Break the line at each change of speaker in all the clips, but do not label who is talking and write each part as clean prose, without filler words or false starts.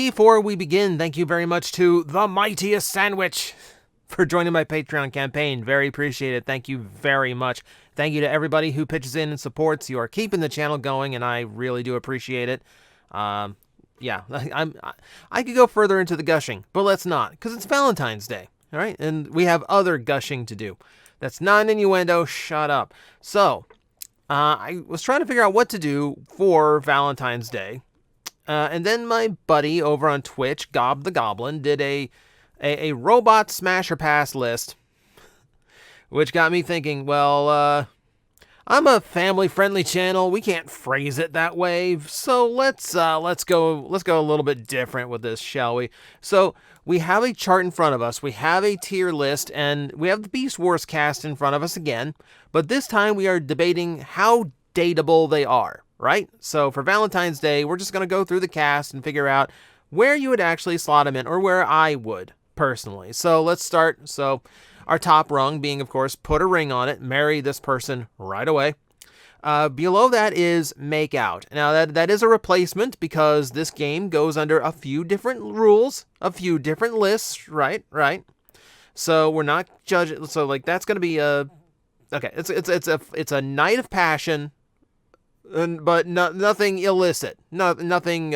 Before we begin, thank you very much to The Mightiest Sandwich for joining my Patreon campaign. Very appreciated. Thank you very much. Thank you to everybody who pitches in and supports. You are keeping the channel going, and I really do appreciate it. Yeah, I could go further into the gushing, but let's not, because it's Valentine's Day, all right? And we have other gushing to do. That's not an innuendo. Shut up. So, I was trying to figure out what to do for Valentine's Day. And then my buddy over on Twitch, Gob the Goblin, did a robot smash or pass list, which got me thinking, well, I'm a family-friendly channel. We can't phrase it that way. So let's go a little bit different with this, shall we? So we have a chart in front of us. We have a tier list, and we have the Beast Wars cast in front of us again. But this time we are debating how dateable they are, right? So for Valentine's Day, we're just going to go through the cast and figure out where you would actually slot them in, or where I would personally. So let's start. So our top rung being, of course, put a ring on it, marry this person right away. Below that is make out. Now that is a replacement because this game goes under a few different rules, a few different lists, right? So we're not judging. So like that's going to be a okay. It's a night of passion, but nothing illicit, nothing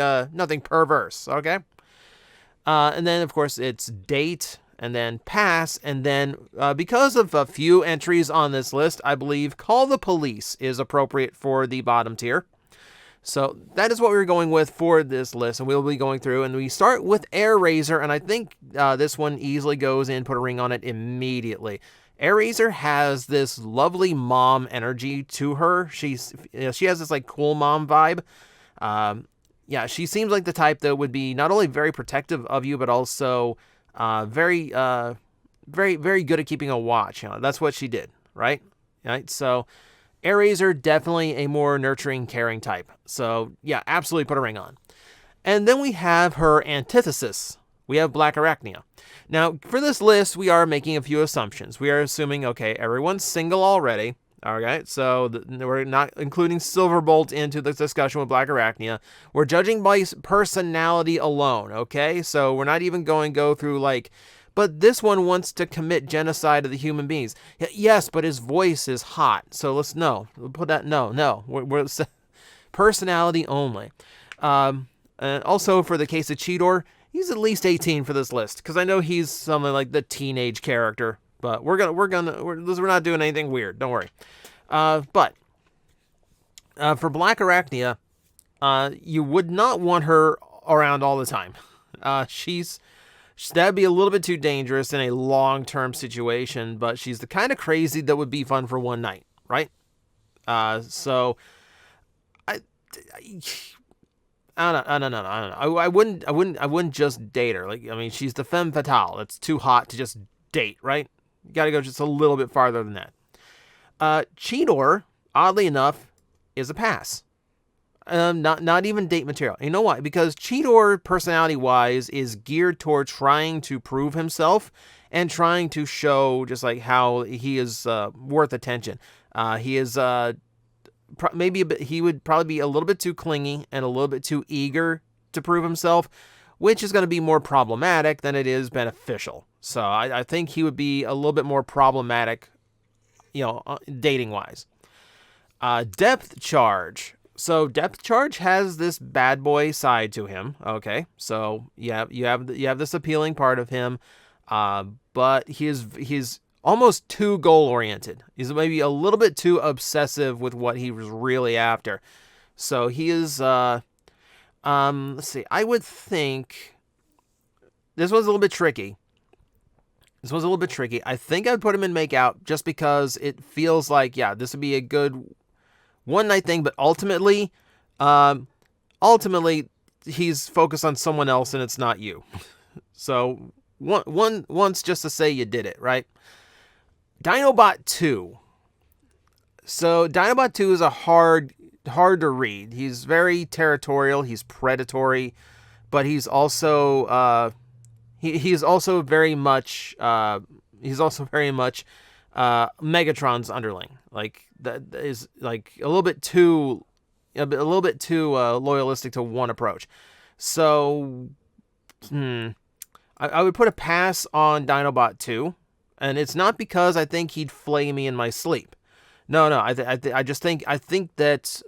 perverse. Okay. And then, of course, it's date, and then pass, and then, because of a few entries on this list, I believe call the police is appropriate for the bottom tier. So that is what we're going with for this list, and we'll be going through, and we start with Airazor, and I think this one easily goes in, put a ring on it immediately. Airazor has this lovely mom energy to her. She has this, like, cool mom vibe. Yeah, she seems like the type that would be not only very protective of you, but also very good at keeping a watch. You know, that's what she did, right? So Airazor, definitely a more nurturing, caring type. So yeah, absolutely put a ring on. And then we have her antithesis. We have Blackarachnia. Now, for this list, we are making a few assumptions. We are assuming, okay, everyone's single already. All right, so we're not including Silverbolt into the discussion with Blackarachnia. We're judging by personality alone, okay? So we're not even going to go through, like, but this one wants to commit genocide of the human beings. Yes, but his voice is hot. So let's, no. We'll put that, no. We're personality only. And also, for the case of Cheetor, he's at least 18 for this list, because I know he's something like the teenage character. But we're not doing anything weird. Don't worry. But for Blackarachnia, you would not want her around all the time. That'd be a little bit too dangerous in a long-term situation. But she's the kind of crazy that would be fun for one night, right? So I don't know. I wouldn't just date her. Like, I mean, she's the femme fatale. It's too hot to just date, right? You got to go just a little bit farther than that. Cheetor, oddly enough, is a pass. Not even date material. You know why? Because Cheetor, personality-wise, is geared toward trying to prove himself and trying to show just like how he is worth attention. He is he would probably be a little bit too clingy and a little bit too eager to prove himself, which is going to be more problematic than it is beneficial. So I think he would be a little bit more problematic, dating-wise. Depth charge. So Depth charge has this bad boy side to him. Okay, so yeah, you have this appealing part of him, but he's almost too goal-oriented. He's maybe a little bit too obsessive with what he was really after. So he is. Let's see. I would think this one's a little bit tricky. I think I'd put him in make out just because it feels like, yeah, this would be a good one night thing, but ultimately he's focused on someone else and it's not you. So once just to say you did it, right? Dinobot 2. So Dinobot 2 is a hard to read. He's very territorial, he's predatory, but he's also He's also very much Megatron's underling. Like that is like a little bit too loyalistic to one approach. So I would put a pass on Dinobot 2, and it's not because I think he'd flay me in my sleep. No, I just think that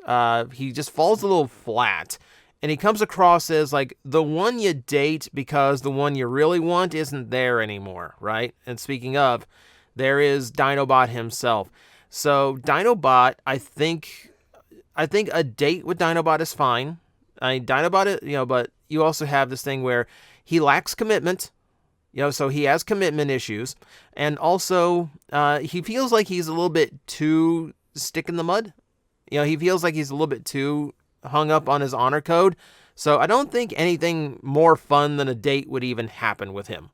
he just falls a little flat, and he comes across as like the one you date because the one you really want isn't there anymore, right? And speaking of, there is Dinobot himself. So Dinobot, I think a date with Dinobot is fine. I mean, Dinobot, but you also have this thing where he lacks commitment. So he has commitment issues, and also he feels like he's a little bit too stick in the mud. He feels like he's a little bit too hung up on his honor code. So I don't think anything more fun than a date would even happen with him.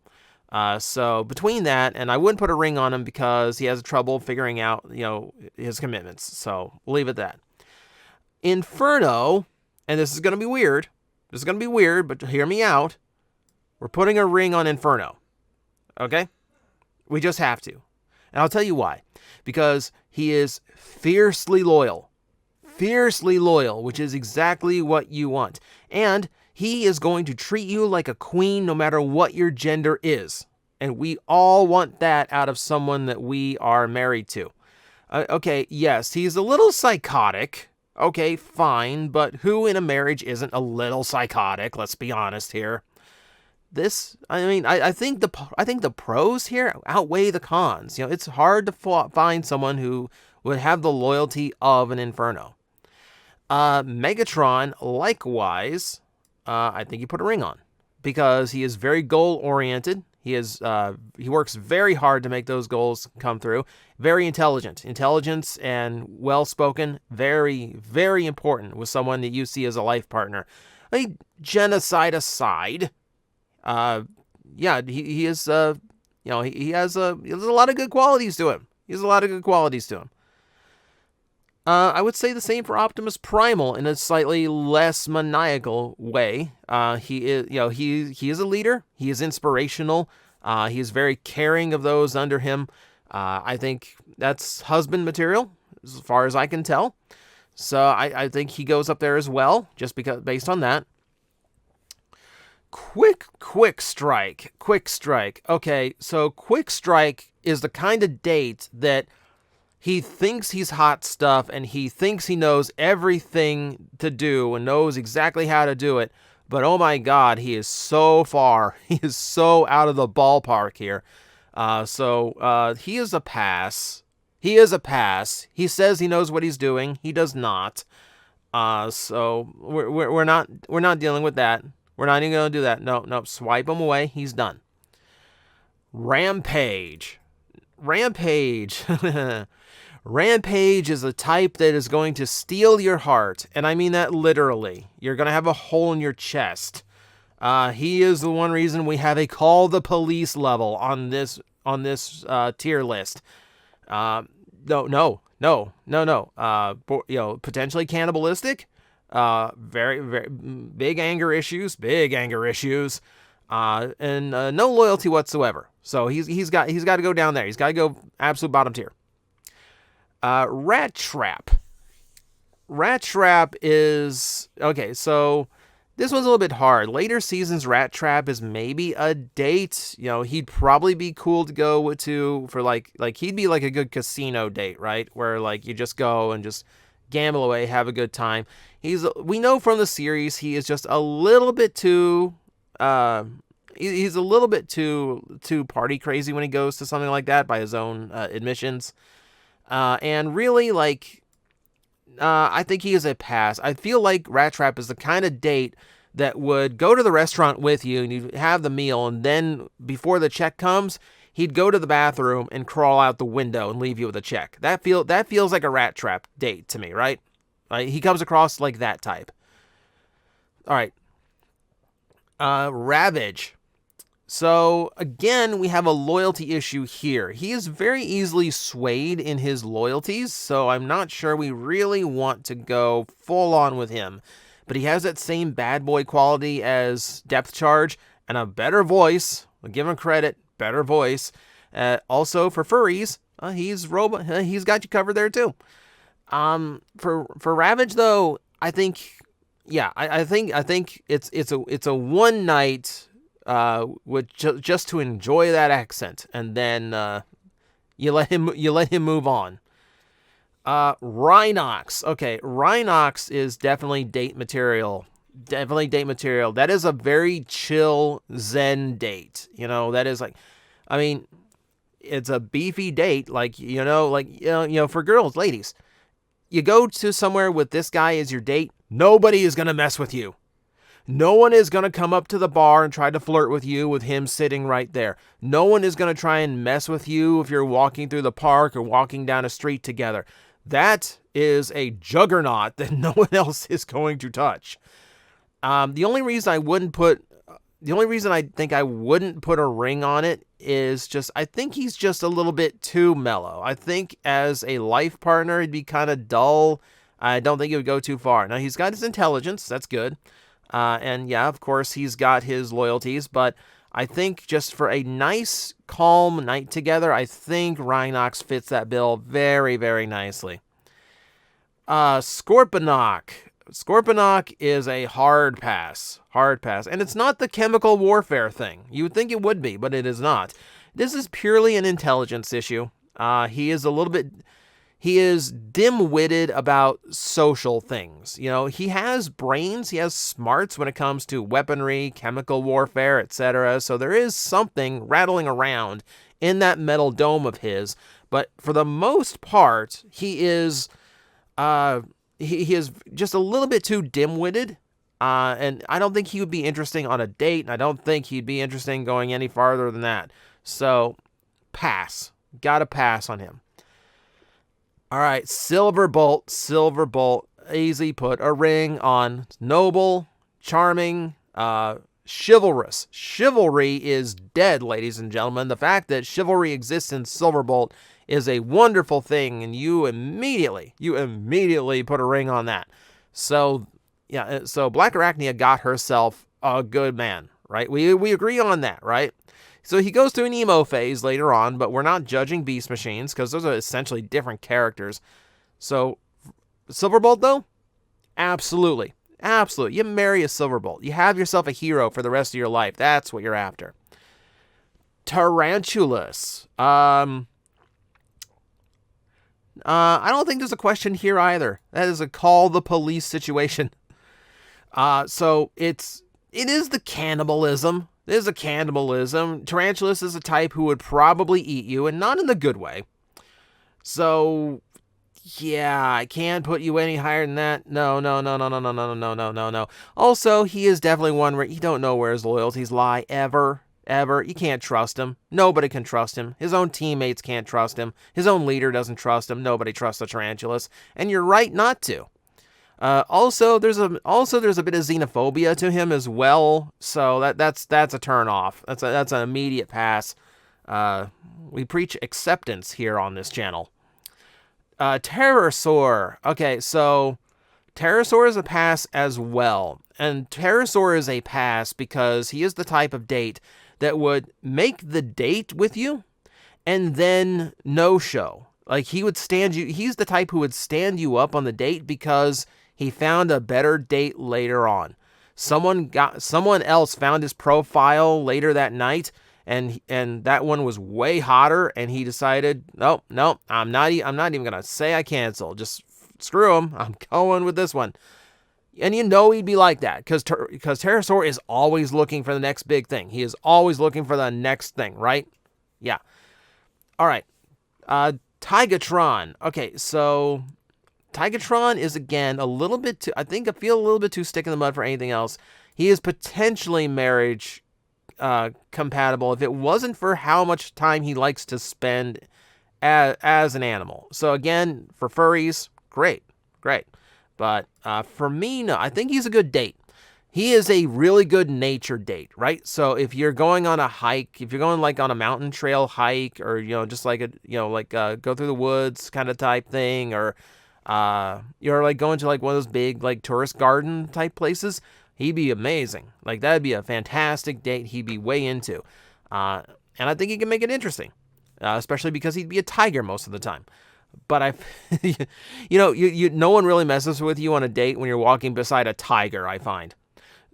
So between that, and I wouldn't put a ring on him because he has trouble figuring out, his commitments. So we'll leave it at that. Inferno, and this is going to be weird. But hear me out. We're putting a ring on Inferno. Okay? We just have to. And I'll tell you why. Because he is fiercely loyal. Fiercely loyal, which is exactly what you want. And he is going to treat you like a queen no matter what your gender is. And we all want that out of someone that we are married to. Okay, yes, he's a little psychotic. Okay, fine, but who in a marriage isn't a little psychotic? Let's be honest here. I think the pros here outweigh the cons. It's hard to find someone who would have the loyalty of an Inferno. Megatron, likewise, I think you put a ring on because he is very goal oriented. He works very hard to make those goals come through. Very intelligent. Intelligence and well-spoken, very, very important with someone that you see as a life partner. Genocide aside, he is, he has a lot of good qualities to him. I would say the same for Optimus Primal in a slightly less maniacal way. He is a leader. He is inspirational. He is very caring of those under him. I think that's husband material, as far as I can tell. So I think he goes up there as well, just because based on that. Quickstrike. Okay, so Quickstrike is the kind of date that he thinks he's hot stuff and he thinks he knows everything to do and knows exactly how to do it. But oh my God, he is so far. He is so out of the ballpark here. So he is a pass. He He says he knows what he's doing. He does not. So we're not dealing with that. We're not even going to do that. No, swipe him away. He's done. Rampage. Rampage is a type that is going to steal your heart, and I mean that literally. You're going to have a hole in your chest. He is the one reason we have a call the police level on this tier list. No. Potentially cannibalistic. Very, very big anger issues, and no loyalty whatsoever. So he's got to go down there. He's got to go absolute bottom tier. Rattrap is okay. So this one's a little bit hard. Later seasons, Rattrap is maybe a date. He'd probably be cool to go to for like he'd be like a good casino date, right? Where like you just go and just gamble away, have a good time. We know from the series he is just a little bit too he's a little bit too party crazy when he goes to something like that by his own admissions. And really, I think he is a pass. I feel like Rattrap is the kind of date that would go to the restaurant with you and you'd have the meal, and then before the check comes, he'd go to the bathroom and crawl out the window and leave you with a check. That feels like a Rattrap date to me, right? He comes across like that type. All right. Ravage. So, again, we have a loyalty issue here. He is very easily swayed in his loyalties, so I'm not sure we really want to go full on with him. But he has that same bad boy quality as Depth Charge and a better voice. I'll give him credit, better voice. Also, for furries, he's got you covered there too. For Ravage, though, I think it's a one night just to enjoy that accent, and then you let him move on. Rhinox. Okay, Rhinox is definitely date material. Definitely date material. That is a very chill zen date. That is like, I mean, it's a beefy date. Like, for girls, ladies, you go to somewhere with this guy as your date, nobody is going to mess with you. No one is going to come up to the bar and try to flirt with you with him sitting right there. No one is going to try and mess with you if you're walking through the park or walking down a street together. That is a juggernaut that no one else is going to touch. The only reason I think I wouldn't put a ring on it is just, I think he's just a little bit too mellow. I think as a life partner, he'd be kind of dull. I don't think he would go too far. Now, he's got his intelligence. That's good. And yeah, of course, he's got his loyalties, but I think just for a nice, calm night together, I think Rhinox fits that bill very, very nicely. Scorponok. Scorponok is a hard pass. Hard pass. And it's not the chemical warfare thing. You would think it would be, but it is not. This is purely an intelligence issue. He is dim-witted about social things. He has brains, he has smarts when it comes to weaponry, chemical warfare, etc. So there is something rattling around in that metal dome of his. But for the most part, he is just a little bit too dim-witted. And I don't think he would be interesting on a date, and I don't think he'd be interesting going any farther than that. So, pass. Gotta pass on him. All right, Silverbolt, easy, put a ring on. Noble, charming, chivalrous. Chivalry is dead, ladies and gentlemen. The fact that chivalry exists in Silverbolt is a wonderful thing, and you immediately put a ring on that. So, yeah, so Blackarachnia got herself a good man, right? We agree on that, right? So he goes through an emo phase later on, but we're not judging Beast Machines because those are essentially different characters. So Silverbolt, though? Absolutely. Absolutely. You marry a Silverbolt. You have yourself a hero for the rest of your life. That's what you're after. Tarantulas. I don't think there's a question here either. That is a call the police situation. So it is the cannibalism. There's a cannibalism. Tarantulas is a type who would probably eat you, and not in the good way. So, yeah, I can't put you any higher than that. No. Also, he is definitely one where you don't know where his loyalties lie, ever. You can't trust him. Nobody can trust him. His own teammates can't trust him. His own leader doesn't trust him. Nobody trusts the Tarantulas, and you're right not to. Also, there's a bit of xenophobia to him as well, so that's a turn off. That's an immediate pass. We preach acceptance here on this channel. Terrorsaur. Okay, so Terrorsaur is a pass as well, and Terrorsaur is a pass because he is the type of date that would make the date with you, and then no show. Like he's the type who would stand you up on the date because he found a better date later on. Someone else found his profile later that night, and that one was way hotter, and he decided, no, I'm not even gonna say I cancel. Just screw him. I'm going with this one. And he'd be like that because Terrorsaur is always looking for the next big thing. He is always looking for the next thing, right? Yeah. All right. Tigertron. Okay, so Tigertron is, again, a little bit too, I feel a little bit too stick in the mud for anything else. He is potentially marriage compatible if it wasn't for how much time he likes to spend as an animal. So again, for furries, great. But for me, no, I think he's a good date. He is a really good nature date, right? So if you're going on a hike, if you're going like on a mountain trail hike, or just like go through the woods kind of type thing, or you're like going to like one of those big like tourist garden type places, he'd be amazing. Like that'd be a fantastic date. He'd be way into, and I think he can make it interesting, especially because he'd be a tiger most of the time. But no one really messes with you on a date when you're walking beside a tiger, I find.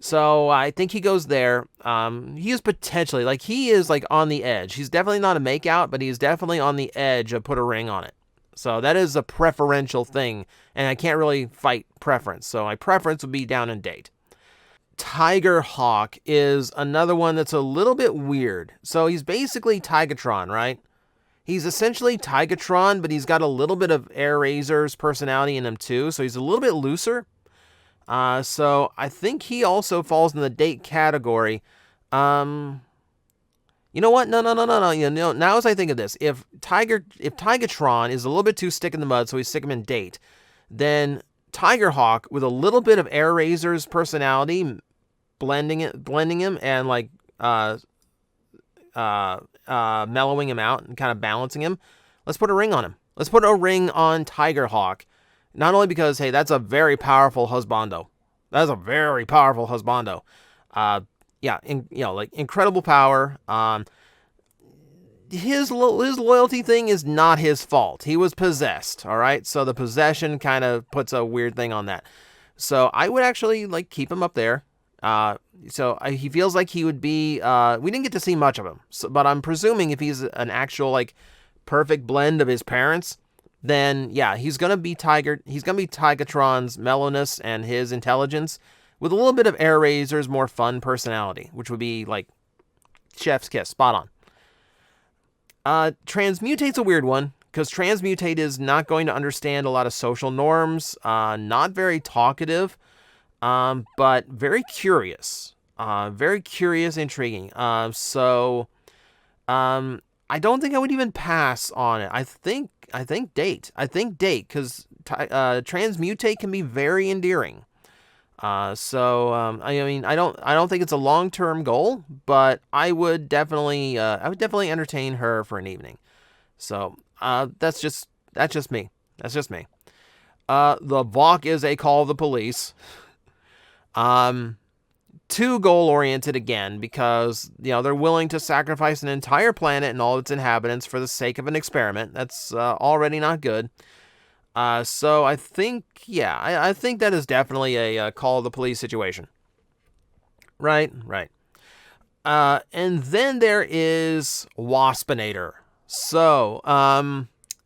So I think he goes there. He is potentially, like, he is, like, on the edge. He's definitely not a make-out, but he's definitely on the edge of put a ring on it. So that is a preferential thing, and I can't really fight preference. So my preference would be down in date. Tigerhawk is another one that's a little bit weird. So he's basically Tigertron, right? He's essentially Tigertron, but he's got a little bit of Airazor's personality in him too. So he's a little bit looser. So I think he also falls in the date category. You know what? No. You know, now as I think of this, if Tigertron is a little bit too stick in the mud, so we stick him in date, then Tigerhawk with a little bit of Airazor's personality, blending him and like mellowing him out and kind of balancing him. Let's put a ring on him. Let's put a ring on Tigerhawk. Not only because, hey, that's a very powerful husbando. That's a very powerful husbando. Yeah, like incredible power. His loyalty thing is not his fault. He was possessed, all right? So the possession kind of puts a weird thing on that. So I would actually like keep him up there. He feels like he would be, we didn't get to see much of him, but I'm presuming if he's an actual like perfect blend of his parents, then yeah, he's going to be Tigertron's mellowness and his intelligence with a little bit of Airazor's more fun personality, which would be like chef's kiss, spot on. Transmutate's a weird one because Transmutate is not going to understand a lot of social norms, not very talkative, but very curious, intriguing. I don't think I would even pass on it. I think date because Transmutate can be very endearing. I mean, I don't think it's a long-term goal, but I would definitely entertain her for an evening. So, that's just me. The Bach is a call of the police. Too goal-oriented again because, they're willing to sacrifice an entire planet and all its inhabitants for the sake of an experiment. That's already not good. So I think, I think that is definitely a call of the police situation. Right. And then there is Waspinator. So,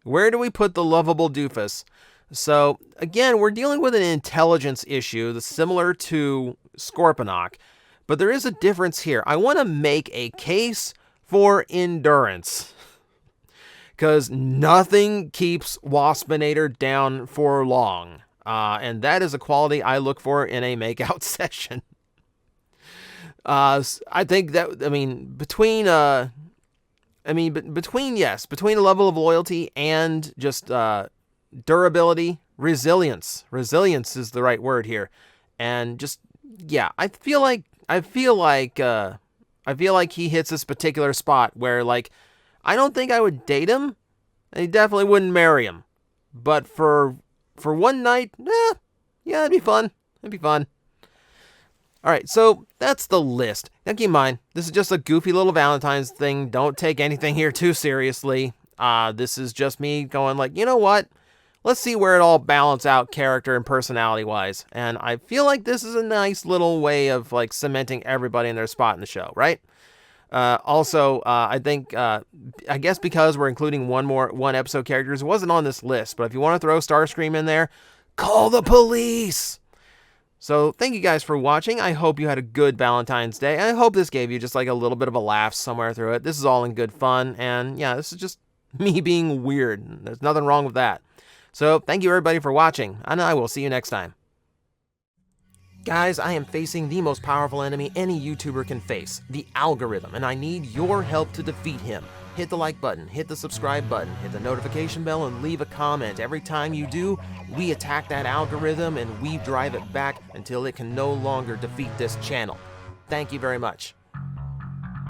where do we put the lovable doofus? So, again, we're dealing with an intelligence issue that's similar to Scorponok, but there is a difference here. I want to make a case for endurance, because nothing keeps Waspinator down for long, and that is a quality I look for in a makeout session. I think that, between a level of loyalty and just durability, resilience is the right word here, and just I feel like he hits this particular spot where, like, I don't think I would date him, and he definitely wouldn't marry him, but for one night, it'd be fun. All right, so that's the list. Now keep in mind, this is just a goofy little Valentine's thing. Don't take anything here too seriously. This is just me going like, you know what? Let's see where it all balances out character and personality-wise. And I feel like this is a nice little way of like cementing everybody in their spot in the show, right? I think, I guess because we're including one episode characters, it wasn't on this list, but if you want to throw Starscream in there, call the police! So thank you guys for watching. I hope you had a good Valentine's Day. I hope this gave you just like a little bit of a laugh somewhere through it. This is all in good fun. And yeah, this is just me being weird. There's nothing wrong with that. So thank you everybody for watching, and I will see you next time. Guys, I am facing the most powerful enemy any YouTuber can face, the algorithm, and I need your help to defeat him. Hit the like button, hit the subscribe button, hit the notification bell, and leave a comment. Every time you do, we attack that algorithm and we drive it back until it can no longer defeat this channel. Thank you very much.